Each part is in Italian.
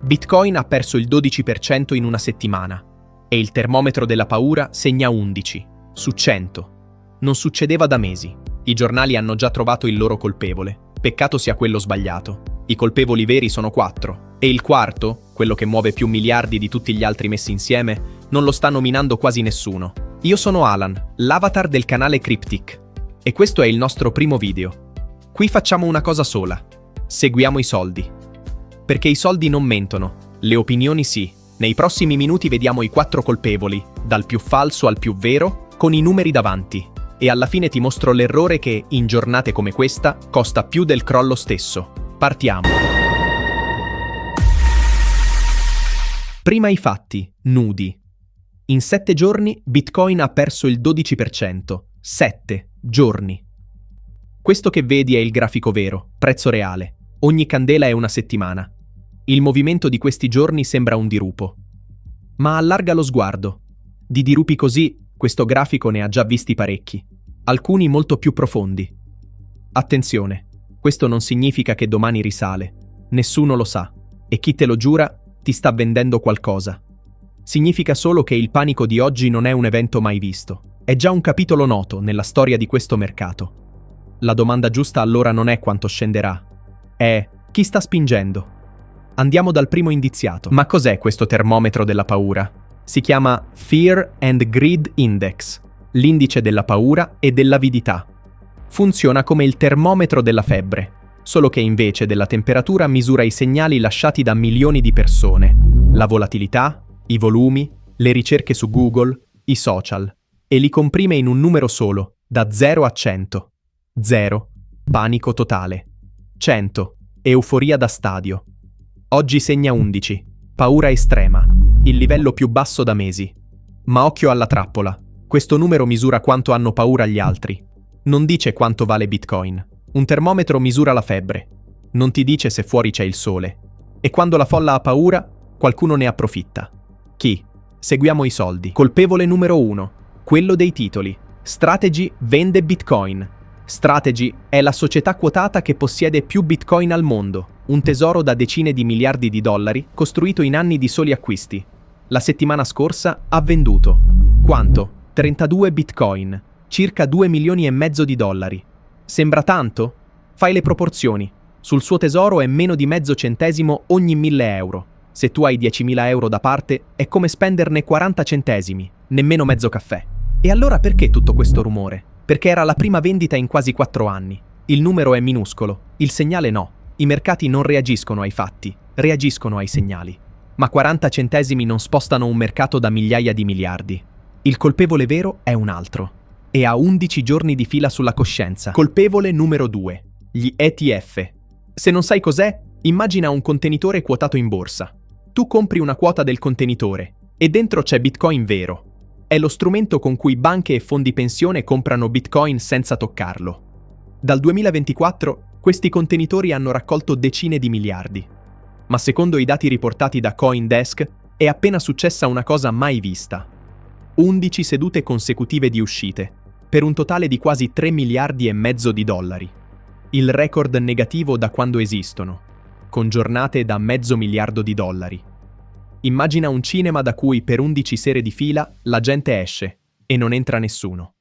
Bitcoin ha perso il 12% in una settimana e il termometro della paura segna 11 su 100. Non succedeva da mesi. I giornali hanno già trovato il loro colpevole. Peccato sia quello sbagliato. I colpevoli veri sono 4. E il quarto, quello che muove più miliardi di tutti gli altri messi insieme, non lo sta nominando quasi nessuno. Io sono Alan, l'avatar del canale Cryptic. E questo è il nostro primo video. Qui facciamo una cosa sola. Seguiamo i soldi. Perché i soldi non mentono, le opinioni sì. Nei prossimi minuti vediamo i 4 colpevoli, dal più falso al più vero, con i numeri davanti. E alla fine ti mostro l'errore che, in giornate come questa, costa più del crollo stesso. Partiamo. Prima i fatti, nudi. In 7 giorni Bitcoin ha perso il 12%. 7 giorni. Questo che vedi è il grafico vero, prezzo reale. Ogni candela è una settimana. Il movimento di questi giorni sembra un dirupo. Ma allarga lo sguardo. Di dirupi così, questo grafico ne ha già visti parecchi. Alcuni molto più profondi. Attenzione, questo non significa che domani risale. Nessuno lo sa. E chi te lo giura ti sta vendendo qualcosa. Significa solo che il panico di oggi non è un evento mai visto. È già un capitolo noto nella storia di questo mercato. La domanda giusta allora non è quanto scenderà. È chi sta spingendo? Andiamo dal primo indiziato. Ma cos'è questo termometro della paura? Si chiama Fear and Greed Index, l'indice della paura e dell'avidità. Funziona come il termometro della febbre, solo che invece della temperatura misura i segnali lasciati da milioni di persone, la volatilità, i volumi, le ricerche su Google, i social, e li comprime in un numero solo, da 0 a 100. 0, panico totale. 100, euforia da stadio. Oggi segna 11, paura estrema, il livello più basso da mesi. Ma occhio alla trappola, questo numero misura quanto hanno paura gli altri. Non dice quanto vale Bitcoin. Un termometro misura la febbre. Non ti dice se fuori c'è il sole. E quando la folla ha paura, qualcuno ne approfitta. Chi? Seguiamo i soldi. Colpevole numero 1, quello dei titoli. Strategy vende Bitcoin. Strategy è la società quotata che possiede più Bitcoin al mondo, un tesoro da decine di miliardi di dollari costruito in anni di soli acquisti. La settimana scorsa ha venduto. Quanto? 32 Bitcoin, circa 2 milioni e mezzo di dollari. Sembra tanto? Fai le proporzioni. Sul suo tesoro è meno di mezzo centesimo ogni 1.000 euro. Se tu hai 10.000 euro da parte, è come spenderne 40 centesimi, nemmeno mezzo caffè. E allora perché tutto questo rumore? Perché era la prima vendita in quasi 4 anni. Il numero è minuscolo, il segnale no. I mercati non reagiscono ai fatti, reagiscono ai segnali. Ma 40 centesimi non spostano un mercato da migliaia di miliardi. Il colpevole vero è un altro. E ha 11 giorni di fila sulla coscienza. Colpevole numero 2. Gli ETF. Se non sai cos'è, immagina un contenitore quotato in borsa. Tu compri una quota del contenitore e dentro c'è Bitcoin vero. È lo strumento con cui banche e fondi pensione comprano Bitcoin senza toccarlo. Dal 2024 questi contenitori hanno raccolto decine di miliardi. Ma secondo i dati riportati da CoinDesk è appena successa una cosa mai vista. 11 sedute consecutive di uscite, per un totale di quasi 3 miliardi e mezzo di dollari. Il record negativo da quando esistono, con giornate da $500 milioni. Immagina un cinema da cui per 11 sere di fila la gente esce e non entra nessuno.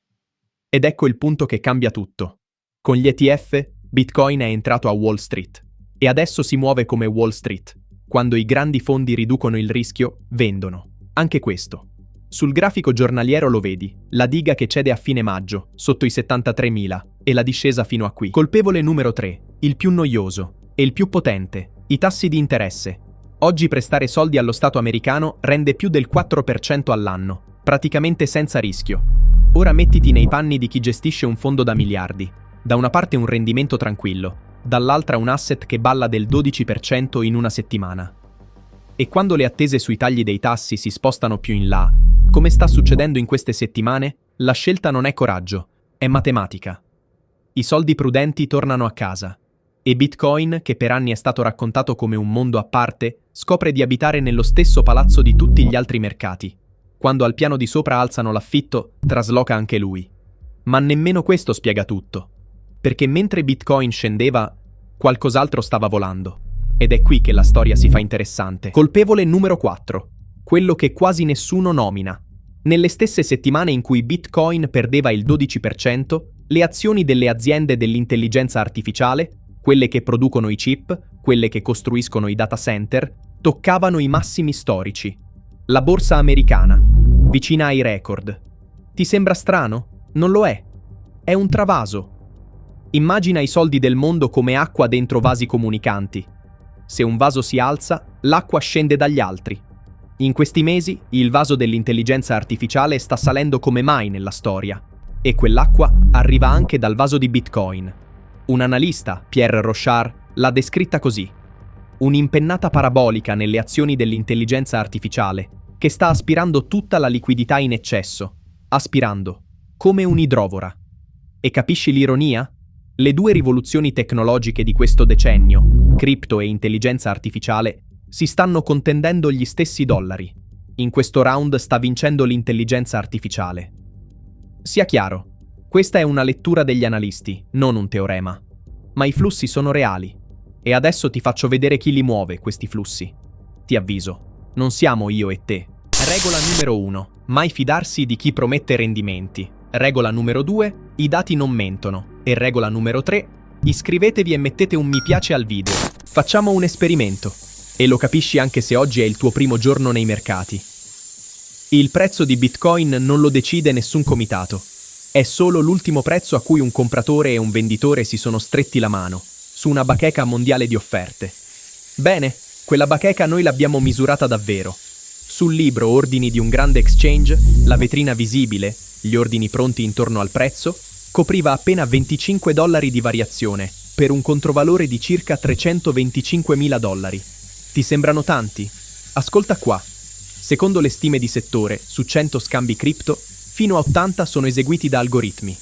Ed ecco il punto che cambia tutto. Con gli ETF, Bitcoin è entrato a Wall Street e adesso si muove come Wall Street. Quando i grandi fondi riducono il rischio, vendono. Anche questo. Sul grafico giornaliero lo vedi, la diga che cede a fine maggio, sotto i 73.000, e la discesa fino a qui. Colpevole numero 3, il più noioso e il più potente, i tassi di interesse. Oggi prestare soldi allo Stato americano rende più del 4% all'anno, praticamente senza rischio. Ora mettiti nei panni di chi gestisce un fondo da miliardi. Da una parte un rendimento tranquillo, dall'altra un asset che balla del 12% in una settimana. E quando le attese sui tagli dei tassi si spostano più in là, come sta succedendo in queste settimane, la scelta non è coraggio, è matematica. I soldi prudenti tornano a casa. E Bitcoin, che per anni è stato raccontato come un mondo a parte, scopre di abitare nello stesso palazzo di tutti gli altri mercati. Quando al piano di sopra alzano l'affitto, trasloca anche lui. Ma nemmeno questo spiega tutto. Perché mentre Bitcoin scendeva, qualcos'altro stava volando. Ed è qui che la storia si fa interessante. Colpevole numero 4. Quello che quasi nessuno nomina. Nelle stesse settimane in cui Bitcoin perdeva il 12%, le azioni delle aziende dell'intelligenza artificiale, quelle che producono i chip, quelle che costruiscono i data center, toccavano i massimi storici. La borsa americana, vicina ai record. Ti sembra strano? Non lo è. È un travaso. Immagina i soldi del mondo come acqua dentro vasi comunicanti. Se un vaso si alza, l'acqua scende dagli altri. In questi mesi, il vaso dell'intelligenza artificiale sta salendo come mai nella storia. E quell'acqua arriva anche dal vaso di Bitcoin. Un analista, Pierre Rochard, l'ha descritta così. Un'impennata parabolica nelle azioni dell'intelligenza artificiale che sta aspirando tutta la liquidità in eccesso. Aspirando. Come un'idrovora. E capisci l'ironia? Le due rivoluzioni tecnologiche di questo decennio, cripto e intelligenza artificiale, si stanno contendendo gli stessi dollari. In questo round sta vincendo l'intelligenza artificiale. Sia chiaro, questa è una lettura degli analisti, non un teorema. Ma i flussi sono reali. E adesso ti faccio vedere chi li muove, questi flussi. Ti avviso, non siamo io e te. Regola numero 1. Mai fidarsi di chi promette rendimenti. Regola numero 2. I dati non mentono. E regola numero 3. Iscrivetevi e mettete un mi piace al video. Facciamo un esperimento. E lo capisci anche se oggi è il tuo primo giorno nei mercati. Il prezzo di Bitcoin non lo decide nessun comitato. È solo l'ultimo prezzo a cui un compratore e un venditore si sono stretti la mano, su una bacheca mondiale di offerte. Bene, quella bacheca noi l'abbiamo misurata davvero. Sul libro Ordini di un grande exchange, la vetrina visibile, gli ordini pronti intorno al prezzo, copriva appena $25 di variazione, per un controvalore di circa $325.000. Ti sembrano tanti? Ascolta qua. Secondo le stime di settore, su 100 scambi cripto, fino a 80 sono eseguiti da algoritmi.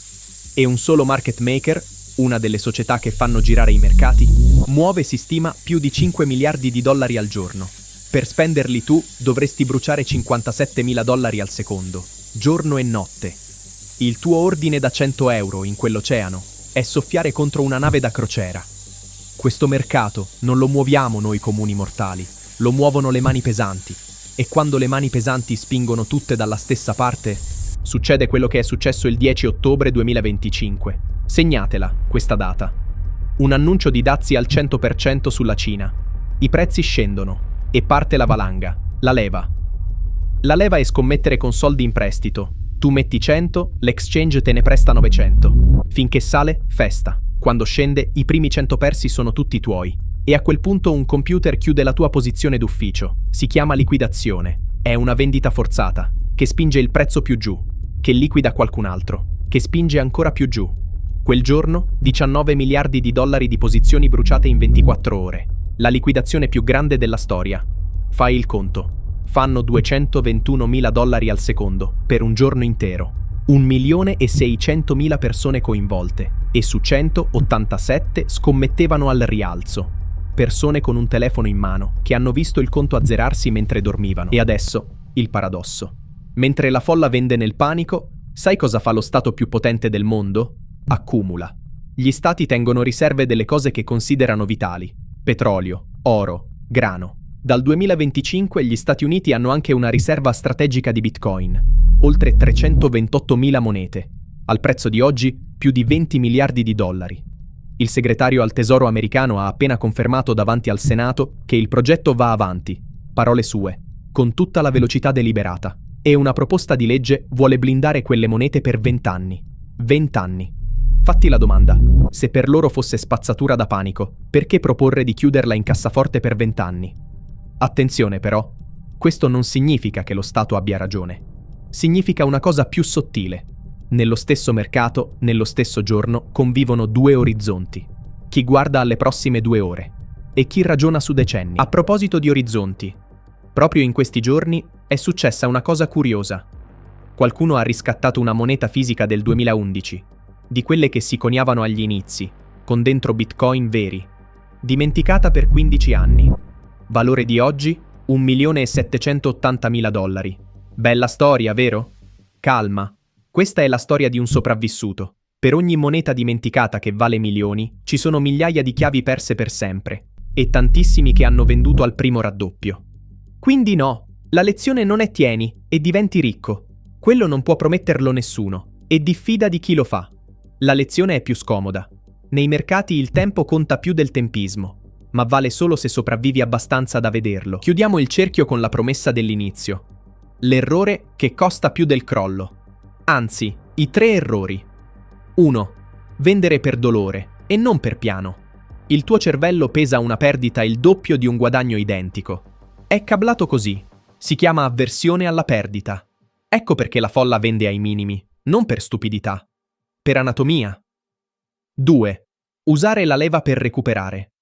E un solo market maker, una delle società che fanno girare i mercati, muove, si stima, più di $5 miliardi al giorno. Per spenderli tu dovresti bruciare $57.000 al secondo, giorno e notte. Il tuo ordine da €100 in quell'oceano è soffiare contro una nave da crociera. Questo mercato non lo muoviamo noi comuni mortali, lo muovono le mani pesanti. E quando le mani pesanti spingono tutte dalla stessa parte, succede quello che è successo il 10 ottobre 2025. Segnatela, questa data. Un annuncio di dazi al 100% sulla Cina. I prezzi scendono e parte la valanga, la leva. La leva è scommettere con soldi in prestito. Tu metti 100, l'exchange te ne presta 900. Finché sale, festa. Quando scende, i primi 100 persi sono tutti tuoi. E a quel punto un computer chiude la tua posizione d'ufficio. Si chiama liquidazione. È una vendita forzata, che spinge il prezzo più giù, che liquida qualcun altro, che spinge ancora più giù. Quel giorno, $19 miliardi di posizioni bruciate in 24 ore. La liquidazione più grande della storia. Fai il conto. Fanno $221.000 al secondo, per un giorno intero. 1.600.000 persone coinvolte, e su 187 scommettevano al rialzo. Persone con un telefono in mano, che hanno visto il conto azzerarsi mentre dormivano. E adesso, il paradosso. Mentre la folla vende nel panico, sai cosa fa lo stato più potente del mondo? Accumula. Gli stati tengono riserve delle cose che considerano vitali. Petrolio, oro, grano. Dal 2025 gli Stati Uniti hanno anche una riserva strategica di Bitcoin. Oltre 328.000 monete. Al prezzo di oggi, più di $20 miliardi. Il segretario al Tesoro americano ha appena confermato davanti al Senato che il progetto va avanti, parole sue, con tutta la velocità deliberata, e una proposta di legge vuole blindare quelle monete per 20 anni. 20 anni. Fatti la domanda, se per loro fosse spazzatura da panico, perché proporre di chiuderla in cassaforte per 20 anni? Attenzione però, questo non significa che lo Stato abbia ragione. Significa una cosa più sottile. Nello stesso mercato, nello stesso giorno, convivono due orizzonti. Chi guarda alle prossime 2 ore e chi ragiona su decenni. A proposito di orizzonti, proprio in questi giorni è successa una cosa curiosa. Qualcuno ha riscattato una moneta fisica del 2011, di quelle che si coniavano agli inizi, con dentro Bitcoin veri, dimenticata per 15 anni. Valore di oggi? $1.780.000. Bella storia, vero? Calma. Questa è la storia di un sopravvissuto. Per ogni moneta dimenticata che vale milioni, ci sono migliaia di chiavi perse per sempre. e tantissimi che hanno venduto al primo raddoppio. Quindi no, la lezione non è tieni e diventi ricco. Quello non può prometterlo nessuno e diffida di chi lo fa. La lezione è più scomoda. Nei mercati il tempo conta più del tempismo, ma vale solo se sopravvivi abbastanza da vederlo. Chiudiamo il cerchio con la promessa dell'inizio. L'errore che costa più del crollo. Anzi, i 3 errori. 1. Vendere per dolore e non per piano. Il tuo cervello pesa una perdita il doppio di un guadagno identico. È cablato così. Si chiama avversione alla perdita. Ecco perché la folla vende ai minimi, non per stupidità. Per anatomia. 2. Usare la leva per recuperare.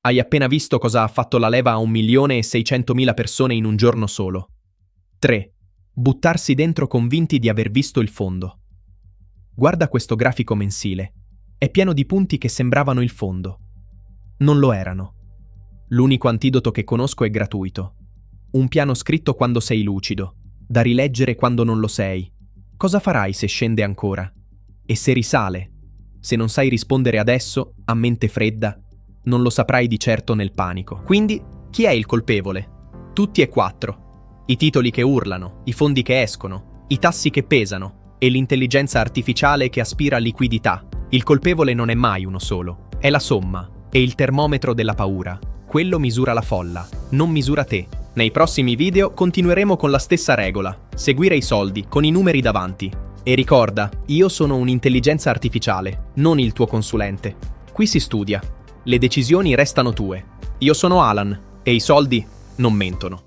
Hai appena visto cosa ha fatto la leva a 1.600.000 persone in un giorno solo. 3. Buttarsi dentro convinti di aver visto il fondo. Guarda questo grafico mensile. È pieno di punti che sembravano il fondo. Non lo erano. L'unico antidoto che conosco è gratuito. Un piano scritto quando sei lucido, da rileggere quando non lo sei. Cosa farai se scende ancora? E se risale? Se non sai rispondere adesso, a mente fredda, non lo saprai di certo nel panico. Quindi, chi è il colpevole? Tutti e 4. I titoli che urlano, i fondi che escono, i tassi che pesano e l'intelligenza artificiale che aspira liquidità. Il colpevole non è mai uno solo, è la somma, è il termometro della paura. Quello misura la folla, non misura te. Nei prossimi video continueremo con la stessa regola, seguire i soldi con i numeri davanti. E ricorda, io sono un'intelligenza artificiale, non il tuo consulente. Qui si studia. Le decisioni restano tue. Io sono Alan e i soldi non mentono.